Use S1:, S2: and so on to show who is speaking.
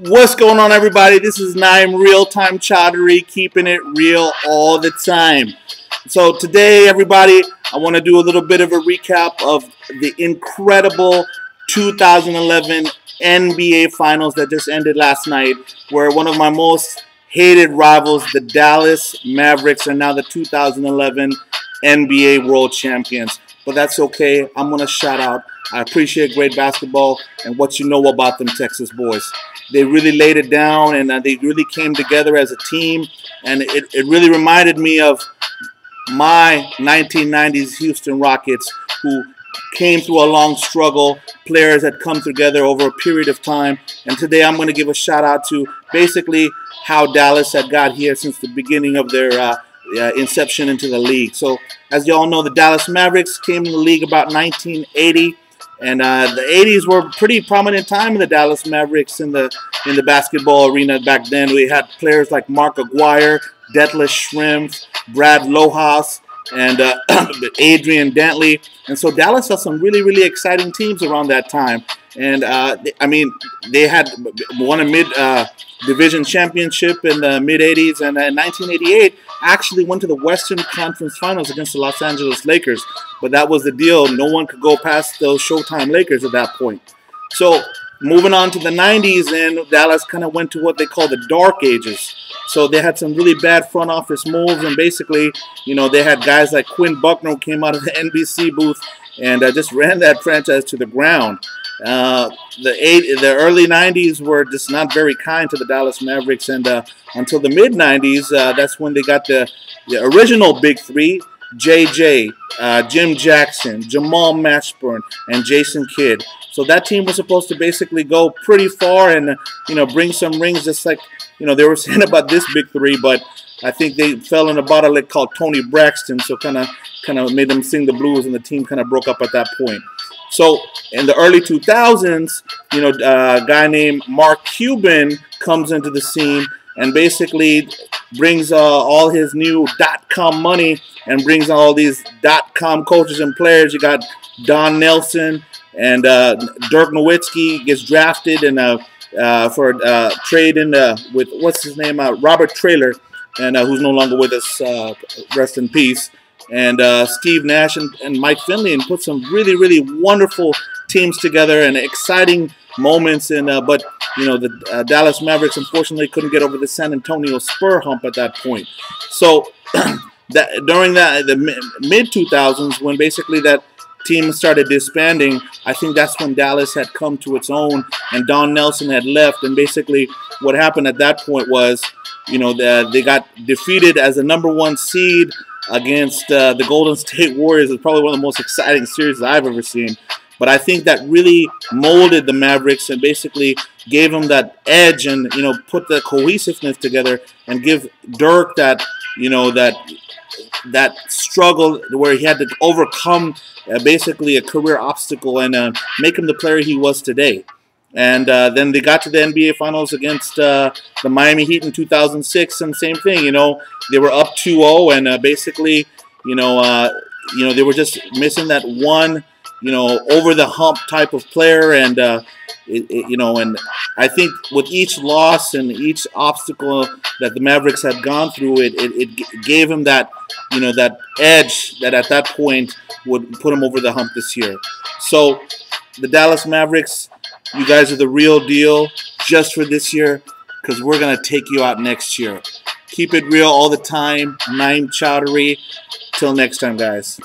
S1: What's going on, everybody? This is Naim Realtime Chaudhary, keeping it real all the time. So today, everybody, I want to do a little bit of a recap of the incredible 2011 NBA Finals that just ended last night, where one of my most hated rivals, the Dallas Mavericks, are now the 2011 NBA World Champions. But that's okay. I'm going to shout out. I appreciate great basketball and what you know about them Texas boys. They really laid it down, and they really came together as a team, and it really reminded me of my 1990s Houston Rockets, who came through a long struggle. Players had come together over a period of time, and today I'm going to give a shout out to basically how Dallas had got here since the beginning of their inception into the league. So as you all know, the Dallas Mavericks came in the league about 1980. And the 80s were a pretty prominent time in the Dallas Mavericks in the basketball arena back then. We had players like Mark Aguirre, Detlef Schrempf, Brad Lohaus, and Adrian Dantley. And so Dallas had some really, really exciting teams around that time. And, they had won a mid-division championship in the mid-80s. And in 1988, actually went to the Western Conference Finals against the Los Angeles Lakers. But that was the deal. No one could go past those Showtime Lakers at that point. So moving on to the 90s, and Dallas kind of went to what they call the dark ages. So they had some really bad front office moves, and basically, they had guys like Quinn Buckner who came out of the NBC booth and just ran that franchise to the ground. The early 90s were just not very kind to the Dallas Mavericks, and until the mid 90s, that's when they got the original Big Three: JJ, Jim Jackson, Jamal Mashburn, and Jason Kidd. So that team was supposed to basically go pretty far and bring some rings, just like they were saying about this Big Three. But I think they fell in a bottle lick called Tony Braxton, so kind of made them sing the blues, and the team kind of broke up at that point. So in the early 2000s, a guy named Mark Cuban comes into the scene and basically brings all his new .com money and brings all these .com coaches and players. You got Don Nelson and Dirk Nowitzki gets drafted and for trade in with what's his name, Robert Traylor, and who's no longer with us. Rest in peace. And Steve Nash and Mike Finley, and put some really, really wonderful teams together and exciting moments. And but the Dallas Mavericks unfortunately couldn't get over the San Antonio Spur hump at that point. So during the mid 2000s, when basically that team started disbanding, I think that's when Dallas had come to its own, and Don Nelson had left. And basically what happened at that point was, they got defeated as the #1 seed against the Golden State Warriors. Is probably one of the most exciting series I've ever seen. But I think that really molded the Mavericks and basically gave them that edge, and put the cohesiveness together, and give Dirk that that struggle where he had to overcome basically a career obstacle and make him the player he was today. And then they got to the NBA Finals against the Miami Heat in 2006, and same thing. They were up 2-0, and basically, they were just missing that one, over the hump type of player. And and I think with each loss and each obstacle that the Mavericks had gone through, it gave him that, that edge that at that point would put him over the hump this year. So the Dallas Mavericks, you guys are the real deal just for this year, because we're going to take you out next year. Keep it real all the time. Naim Chaudhary. Till next time, guys.